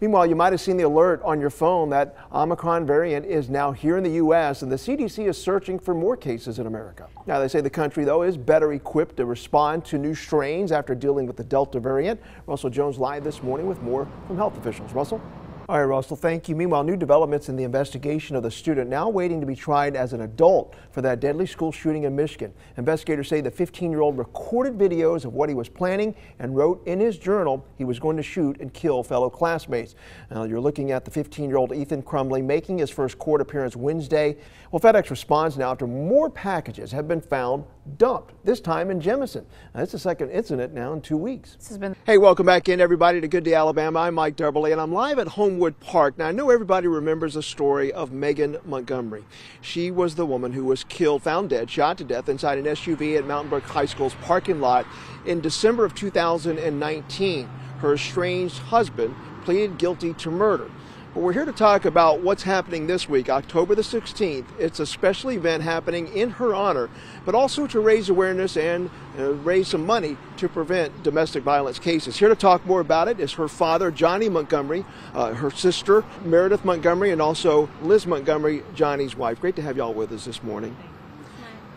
Meanwhile, you might have seen the alert on your phone that Omicron variant is now here in the U.S. and the CDC is searching for more cases in America. Now, they say the country, though, is better equipped to respond to new strains after dealing with the Delta variant. Russell Jones live this morning with more from health officials. Russell? All right, Russell, thank you. Meanwhile, new developments in the investigation of the student now waiting to be tried as an adult for that deadly school shooting in Michigan. Investigators say the 15-year-old recorded videos of what he was planning and wrote in his journal he was going to shoot and kill fellow classmates. Now, you're looking at the 15-year-old Ethan Crumley making his first court appearance Wednesday. Well, FedEx responds now after more packages have been found dumped, this time in Jemison. Now, it's the second incident now in 2 weeks. Hey, welcome back in, everybody, to Good Day Alabama. I'm Mike Darbley, and I'm live at Homewood Park. Now, I know everybody remembers the story of Megan Montgomery. She was the woman who was killed, found dead, shot to death inside an SUV at Mountain Brook High School's parking lot in December of 2019. Her estranged husband pleaded guilty to murder. But we're here to talk about what's happening this week, October the 16th. It's a special event happening in her honor, but also to raise awareness and raise some money to prevent domestic violence cases. Here to talk more about it is her father, Johnny Montgomery, her sister, Meredith Montgomery, and also Liz Montgomery, Johnny's wife. Great to have y'all with us this morning.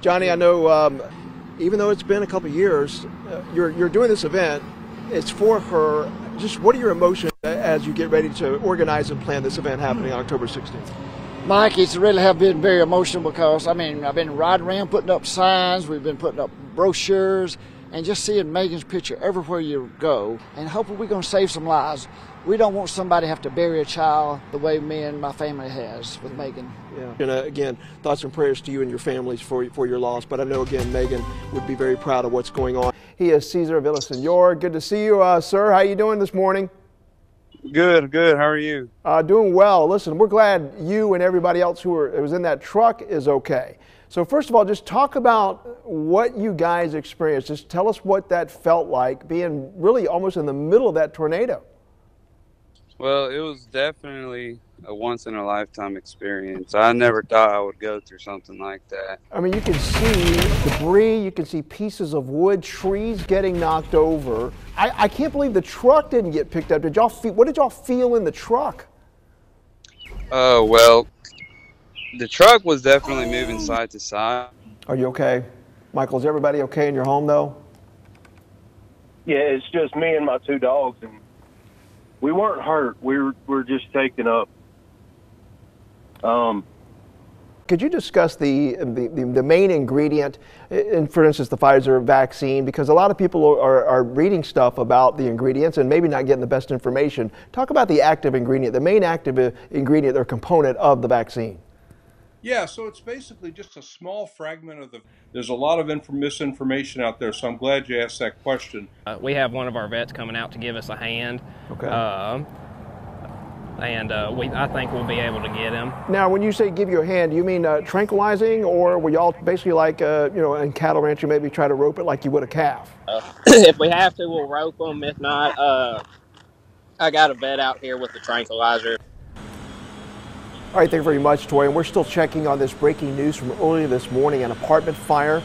Johnny, I know even though it's been a couple years, you're doing this event. It's for her. Just what are your emotions as you get ready to organize and plan this event happening on October 16th? Mike, it's really have been very emotional because, I mean, I've been riding around putting up signs, we've been putting up brochures, and just seeing Megan's picture everywhere you go, and hopefully we're going to save some lives. We don't want somebody to have to bury a child the way me and my family has with Megan. Yeah. And again, thoughts and prayers to you and your families for your loss, but I know, again, Megan would be very proud of what's going on. He is Cesar Villasenor. Good to see you, sir. How you doing this morning? Good. How are you? Doing well. Listen, we're glad you and everybody else who was in that truck is okay. So first of all, just talk about what you guys experienced. Just tell us what that felt like being really almost in the middle of that tornado. Well, it was definitely a once-in-a-lifetime experience. I never thought I would go through something like that. I mean, you can see debris, you can see pieces of wood, trees getting knocked over. I can't believe the truck didn't get picked up. What did y'all feel in the truck? Well, the truck was definitely moving side to side. Are you okay? Michael, is everybody okay in your home, though? Yeah, it's just me and my two dogs, and we weren't hurt. We're just taken up. Could you discuss the main ingredient in, for instance, the Pfizer vaccine? Because a lot of people are reading stuff about the ingredients and maybe not getting the best information. Talk about the active ingredient, the main active ingredient or component of the vaccine. Yeah, so it's basically just a small fragment of there's a lot of misinformation out there, so I'm glad you asked that question. We have one of our vets coming out to give us a hand. Okay. I think we'll be able to get him. Now, when you say give you a hand, do you mean tranquilizing, or will y'all basically like, in cattle ranch, you maybe try to rope it like you would a calf? If we have to, we'll rope them. If not, I got a vet out here with the tranquilizer. All right, thank you very much, Tori. And we're still checking on this breaking news from earlier this morning, an apartment fire.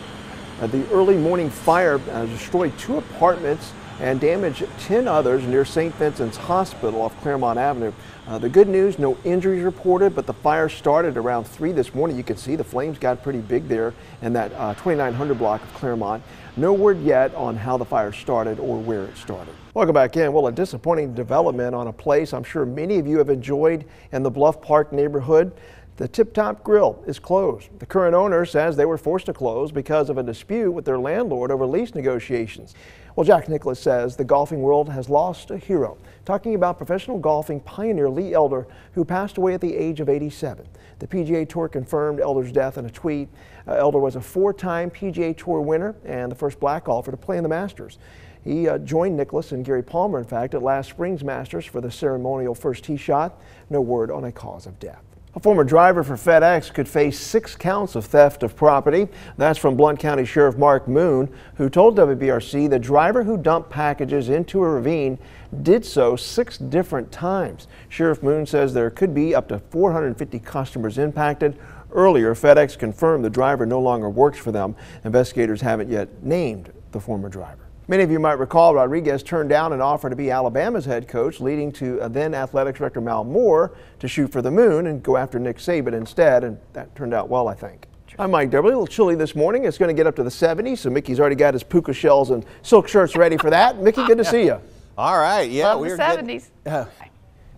The early morning fire destroyed 2 apartments and damaged 10 others near St. Vincent's Hospital off Claremont Avenue. The good news, no injuries reported, but the fire started around 3 this morning. You can see the flames got pretty big there in that 2900 block of Claremont. No word yet on how the fire started or where it started. Welcome back in. Well, a disappointing development on a place I'm sure many of you have enjoyed in the Bluff Park neighborhood. The Tip Top Grill is closed. The current owner says they were forced to close because of a dispute with their landlord over lease negotiations. Well, Jack Nicklaus says the golfing world has lost a hero, talking about professional golfing pioneer Lee Elder, who passed away at the age of 87. The PGA Tour confirmed Elder's death in a tweet. Elder was a 4-time PGA Tour winner and the first black golfer to play in the Masters. He joined Nicklaus and Gary Palmer, in fact, at last spring's Masters for the ceremonial first tee shot. No word on a cause of death. A former driver for FedEx could face 6 counts of theft of property. That's from Blount County Sheriff Mark Moon, who told WBRC the driver who dumped packages into a ravine did so 6 different times. Sheriff Moon says there could be up to 450 customers impacted. Earlier, FedEx confirmed the driver no longer works for them. Investigators haven't yet named the former driver. Many of you might recall Rodriguez turned down an offer to be Alabama's head coach, leading to then athletics director Mal Moore to shoot for the moon and go after Nick Saban instead, and that turned out well, I think. I'm Mike Deverly. A little chilly this morning. It's going to get up to the 70s, so Mickey's already got his puka shells and silk shirts ready for that. Mickey, good to see you. All right, yeah, we're 70s.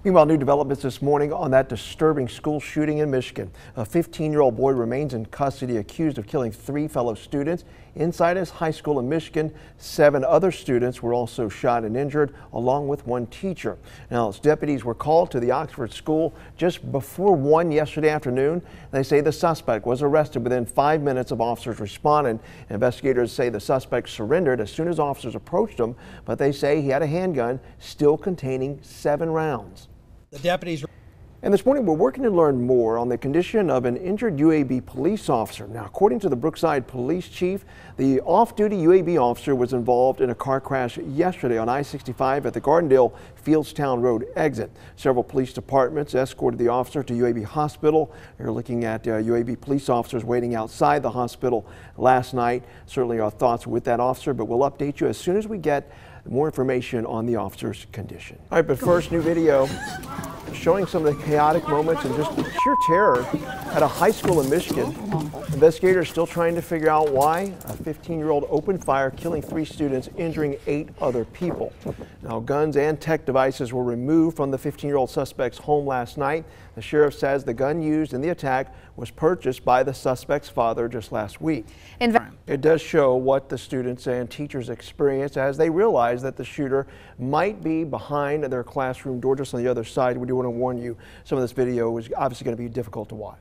Meanwhile, new developments this morning on that disturbing school shooting in Michigan. A 15-year-old boy remains in custody accused of killing 3 fellow students inside his high school in Michigan. 7 other students were also shot and injured, along with 1 teacher. Now, as deputies were called to the Oxford school just before 1 yesterday afternoon, they say the suspect was arrested within 5 minutes of officers responding. Investigators say the suspect surrendered as soon as officers approached him, but they say he had a handgun still containing 7 rounds. The deputies. And this morning, we're working to learn more on the condition of an injured UAB police officer. Now, according to the Brookside police chief, the off-duty UAB officer was involved in a car crash yesterday on I-65 at the Gardendale Fieldstown Road exit. Several police departments escorted the officer to UAB Hospital. You're looking at UAB police officers waiting outside the hospital last night. Certainly our thoughts with that officer, but we'll update you as soon as we get more information on the officer's condition. All right, but first, new video showing some of the chaotic moments and just sheer terror at a high school in Michigan. Investigators still trying to figure out why a 15-year-old opened fire, killing 3 students, injuring 8 other people. Now, guns and tech devices were removed from the 15-year-old suspect's home last night. The sheriff says the gun used in the attack was purchased by the suspect's father just last week. It does show what the students and teachers experienced as they realized that the shooter might be behind their classroom door just on the other side. We do want to warn you, some of this video is obviously going to be difficult to watch.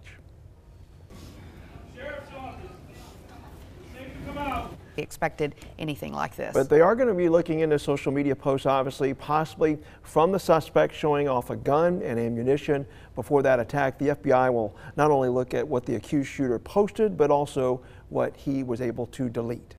Expected anything like this. But they are going to be looking into social media posts, obviously, possibly from the suspect showing off a gun and ammunition before that attack. The FBI will not only look at what the accused shooter posted, but also what he was able to delete.